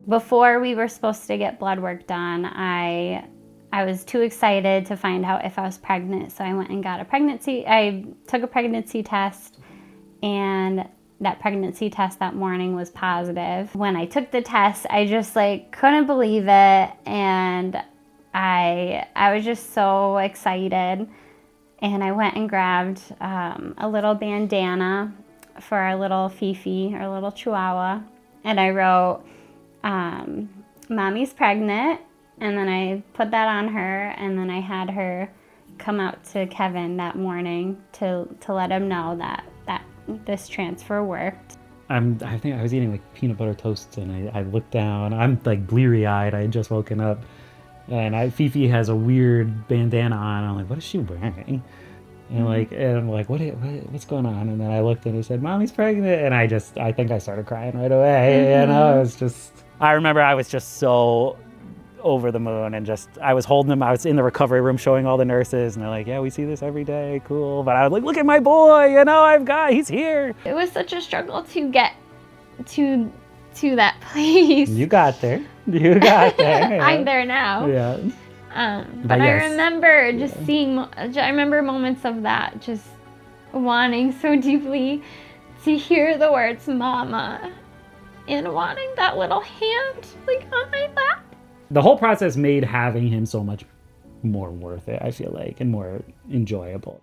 Before we were supposed to get blood work done, I was too excited to find out if I was pregnant, so I went and got I took a pregnancy test, and that pregnancy test that morning was positive. When I took the test, I just couldn't believe it, and I was just so excited. And I went and grabbed a little bandana for our little Fifi, our little Chihuahua, and I wrote, Mommy's pregnant, and then I put that on her, and then I had her come out to Kevin that morning to let him know that this transfer worked. I think I was eating peanut butter toast, and I looked down. I'm bleary-eyed. I had just woken up, and Fifi has a weird bandana on. I'm like, what is she wearing? And I'm like, what's going on? And then I looked and it said, Mommy's pregnant. And I think I started crying right away. You know, it was just, I remember I was just so over the moon, and I was holding him. I was in the recovery room showing all the nurses, and they're like, yeah, we see this every day, cool. But I was like, look at my boy, he's here. It was such a struggle to get to that place. You got there. Yeah. I'm there now. Yeah. But yes. I remember I remember moments of that, just wanting so deeply to hear the words mama, and wanting that little hand on my lap. The whole process made having him so much more worth it, I feel like, and more enjoyable.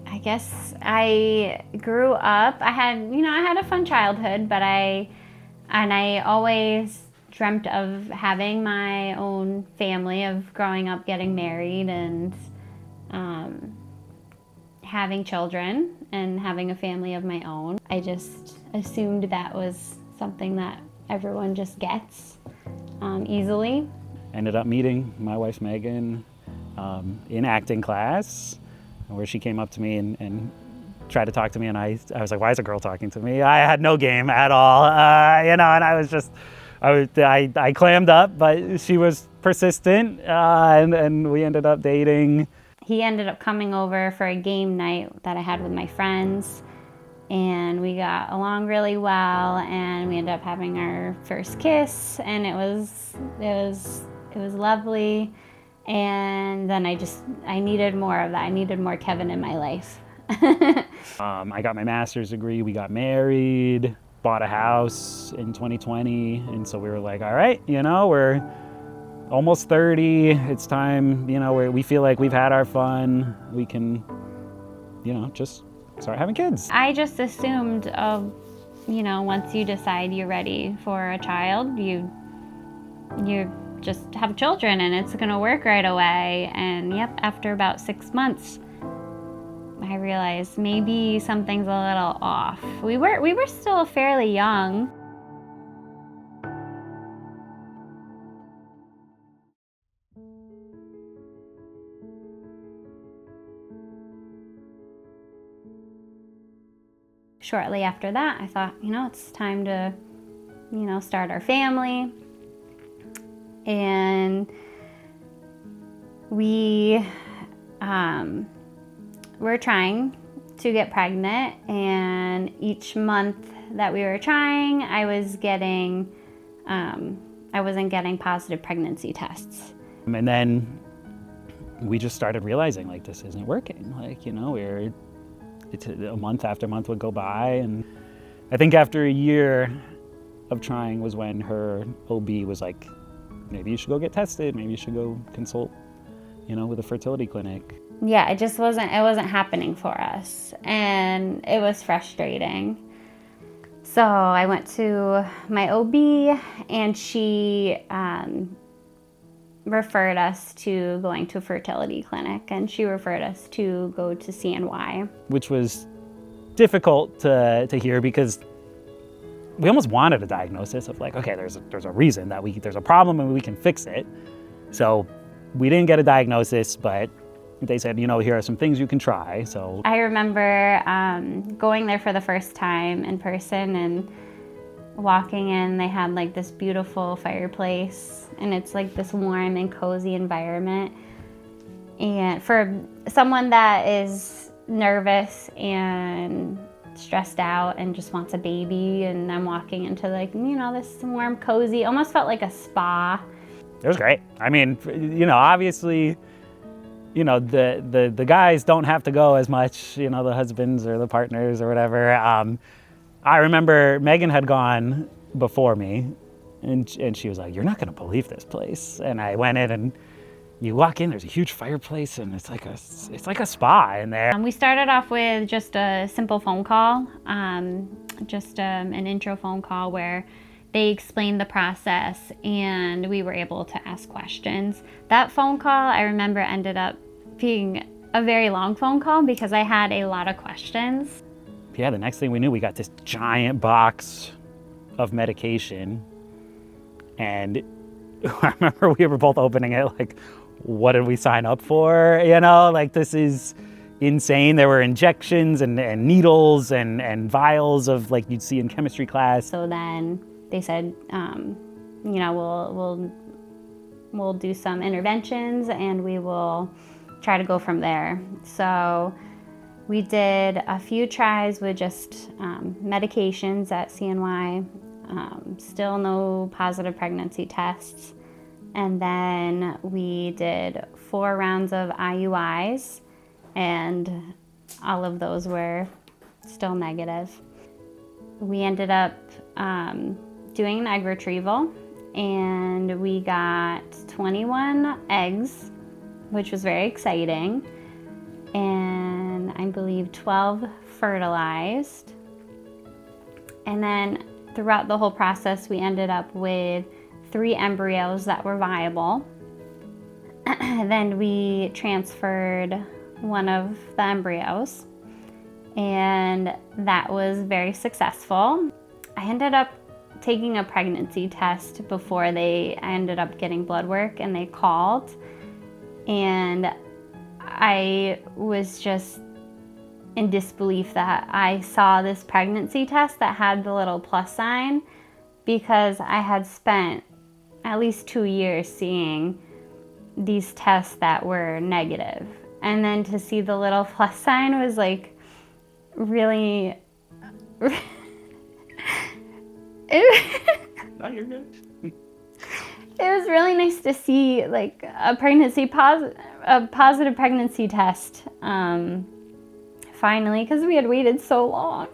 I guess I grew up, I had a fun childhood, but I always dreamt of having my own family, of growing up, getting married, and having children and having a family of my own. I just assumed that was something that everyone just gets easily. Ended up meeting my wife Megan in acting class, where she came up to me and tried to talk to me, and I was like, why is a girl talking to me? I had no game at all, and I was just, I clammed up, but she was persistent, and we ended up dating. He ended up coming over for a game night that I had with my friends, and we got along really well, and we ended up having our first kiss, and it was lovely. And then I needed more of that. I needed more Kevin in my life. I got my master's degree, we got married, bought a house in 2020. And so we were like, all right, we're almost 30. It's time, we feel like we've had our fun. We can, just start having kids. I just assumed, once you decide you're ready for a child, you just have children and it's gonna work right away. And yep, after about 6 months, I realized maybe something's a little off. We were still fairly young. Shortly after that, I thought, it's time to, start our family. And we were trying to get pregnant, and each month that we were trying, I wasn't getting positive pregnancy tests. And then we just started realizing this isn't working. It's a month after month would go by, and I think after a year of trying was when her OB was like, maybe you should go get tested, maybe you should go consult, with a fertility clinic. Yeah, it wasn't happening for us, and it was frustrating. So I went to my OB, and she referred us to going to a fertility clinic, and she referred us to go to CNY. Which was difficult to hear, because we almost wanted a diagnosis of okay, there's a reason that there's a problem and we can fix it. So we didn't get a diagnosis, but they said, here are some things you can try. So I remember going there for the first time in person and walking in. They had like this beautiful fireplace, and it's like this warm and cozy environment. And for someone that is nervous and stressed out and just wants a baby, and I'm walking into like, this warm, cozy, almost felt like a spa. It was great. I mean, obviously, the guys don't have to go as much, the husbands or the partners or whatever. I remember Megan had gone before me, and she was like, "You're not going to believe this place." And I went in, and you walk in, there's a huge fireplace, and it's like a spa in there. We started off with just a simple phone call, just an intro phone call where they explained the process and we were able to ask questions. That phone call, I remember, ended up being a very long phone call because I had a lot of questions. Yeah, the next thing we knew, we got this giant box of medication, and I remember we were both opening it like, what did we sign up for? Like, this is insane. There were injections and needles and vials of like you'd see in chemistry class. So then they said, we'll do some interventions and we will try to go from there. So we did a few tries with just medications at CNY, still no positive pregnancy tests. And then we did 4 rounds of IUIs, and all of those were still negative. We ended up doing an egg retrieval, and we got 21 eggs, which was very exciting, and I believe 12 fertilized. And then throughout the whole process, we ended up with 3 embryos that were viable. Then we transferred one of the embryos, and that was very successful. I ended up taking a pregnancy test before I ended up getting blood work, and they called, and I was just in disbelief that I saw this pregnancy test that had the little plus sign, because I had spent at least 2 years seeing these tests that were negative. And then to see the little plus sign was like really No, you're good. It was really nice to see like a positive pregnancy test finally, because we had waited so long.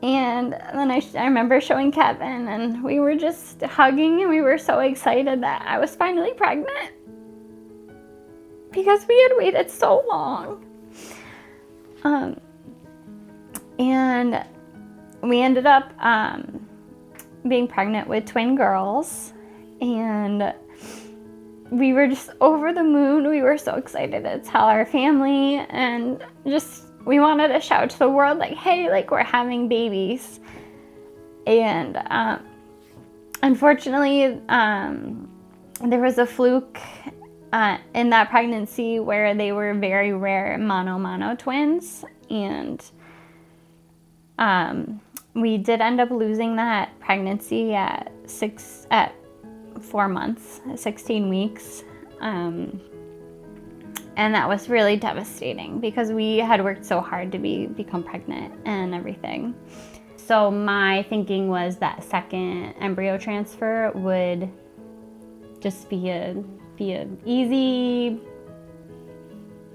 And then I remember showing Kevin, and we were just hugging, and we were so excited that I was finally pregnant because we had waited so long. And we ended up being pregnant with twin girls, and we were just over the moon. We were so excited to tell our family, and just we wanted to shout to the world like, hey, like, we're having babies. And unfortunately, there was a fluke in that pregnancy where they were very rare mono twins, and we did end up losing that pregnancy at 4 months, 16 weeks. And that was really devastating because we had worked so hard to become pregnant and everything. So my thinking was that second embryo transfer would just be an easy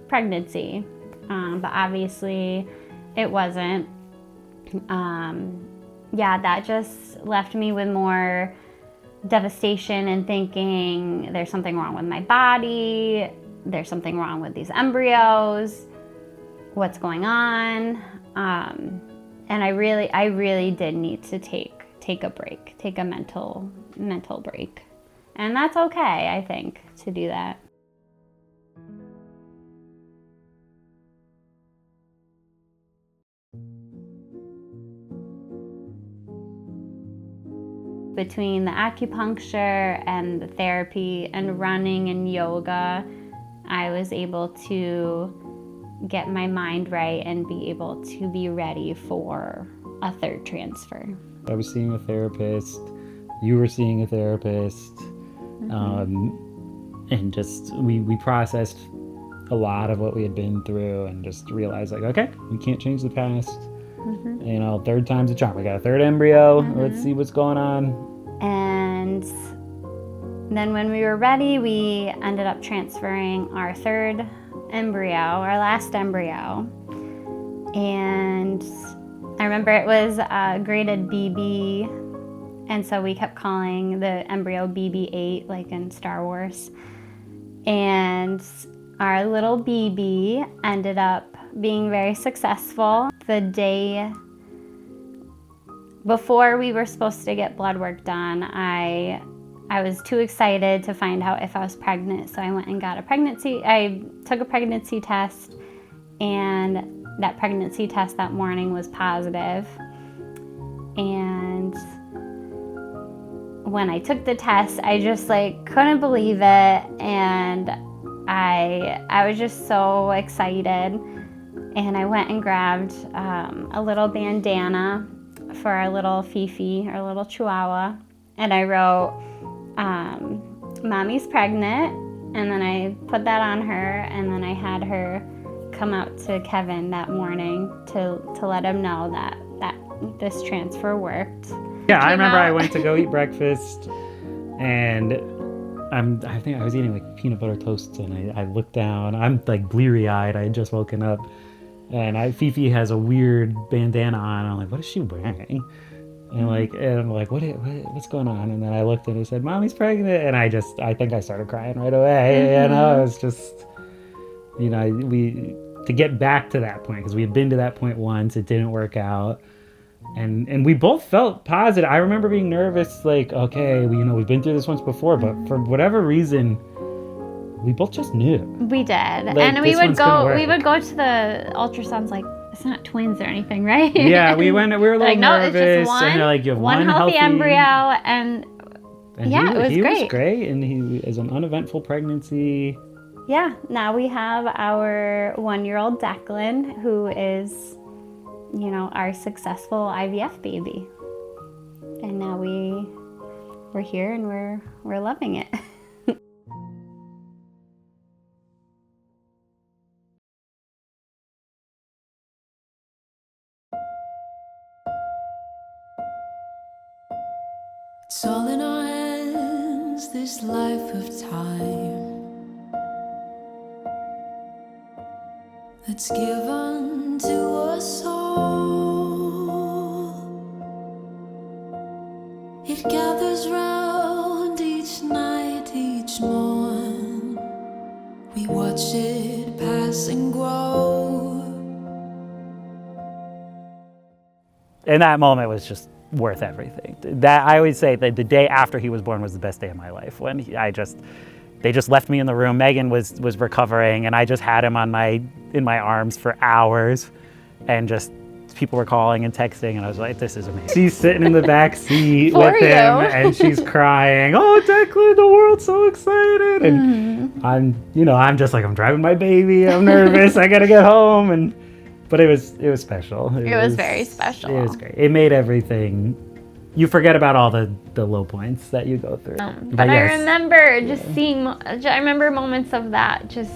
pregnancy, but obviously it wasn't. That just left me with more devastation and thinking there's something wrong with my body, there's something wrong with these embryos, what's going on? And I really did need to take a break, take a mental break. And that's okay, I think, to do that. Between the acupuncture and the therapy and running and yoga, I was able to get my mind right and be able to be ready for a third transfer. I was seeing a therapist, you were seeing a therapist, and just we processed a lot of what we had been through and just realized, like, okay, we can't change the past. You know, third time's a charm. We got a third embryo. Let's see what's going on. And then when we were ready, we ended up transferring our third embryo, our last embryo. And I remember it was graded BB, and so we kept calling the embryo BB-8, like in Star Wars. And our little BB ended up being very successful. The day before we were supposed to get blood work done, I was too excited to find out if I was pregnant, so I went and got I took a pregnancy test, and that pregnancy test that morning was positive. And when I took the test, I just couldn't believe it, and I was just so excited. And I went and grabbed a little bandana for our little Fifi, our little Chihuahua, and I wrote, Mommy's pregnant, and then I put that on her, and then I had her come out to Kevin that morning to let him know that this transfer worked. Yeah, I remember I went to go eat breakfast, and I think I was eating peanut butter toast, and I looked down. I'm bleary-eyed. I had just woken up, and Fifi has a weird bandana on. I'm like, what is she wearing? And I'm like, what's going on? And then I looked and it said, Mommy's pregnant, and I think I started crying right away. You know, it was just, you know, to get back to that point, because we had been to that point once, it didn't work out. And we both felt positive. I remember being nervous, okay, we've been through this once before, but for whatever reason, we both just knew. We did. And we would go to the ultrasounds it's not twins or anything, right? Yeah, we were a little nervous. No, it's just one, and they're you have one healthy embryo, and yeah, it was great. He was great, and he is an uneventful pregnancy. Yeah, now we have our 1-year-old Declan, who is, our successful IVF baby. And now we're here and we're loving it. It's all in our hands, this life of time that's given to us all. It gathers round each night, each morn. We watch it pass and grow. And that moment was just worth everything. That I always say that the day after he was born was the best day of my life. When they just left me in the room. Megan was recovering, and I just had him in my arms for hours, and just people were calling and texting, and I was like, this is amazing. She's sitting in the back seat with him, and she's crying. Oh, Declan, the world's so excited, and I'm just I'm driving my baby. I'm nervous. I gotta get home, but it was special. It was very special. It was great. It made everything. You forget about all the low points that you go through. But yes. I remember I remember moments of that, just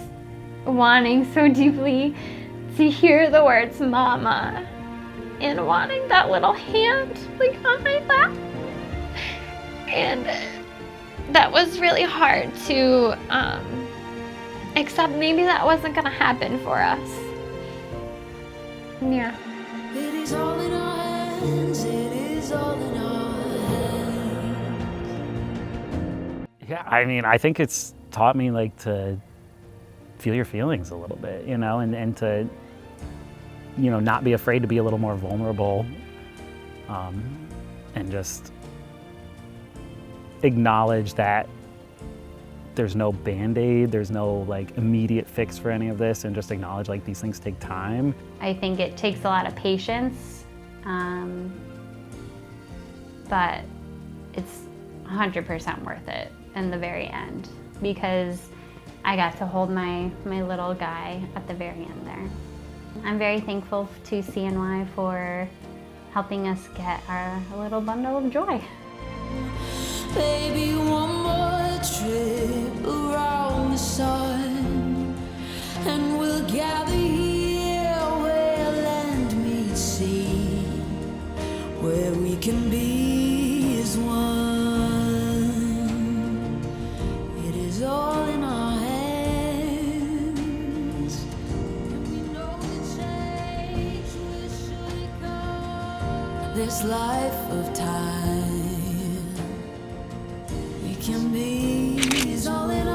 wanting so deeply to hear the words "mama" and wanting that little hand on my lap. And that was really hard to accept. Maybe that wasn't gonna happen for us. Yeah. It is all in our hands, it is all in our hands. Yeah, I think it's taught me to feel your feelings a little bit, and to, not be afraid to be a little more vulnerable, and just acknowledge that there's no Band-Aid, there's no immediate fix for any of this, and just acknowledge these things take time. I think it takes a lot of patience, but it's 100% worth it in the very end, because I got to hold my little guy at the very end there. I'm very thankful to CNY for helping us get our little bundle of joy. Baby, one more trip around the sun, and we'll gather here where land meets sea, where we can be as one. It is all in our hands, and we know the change will surely come. This life of time we can be is all in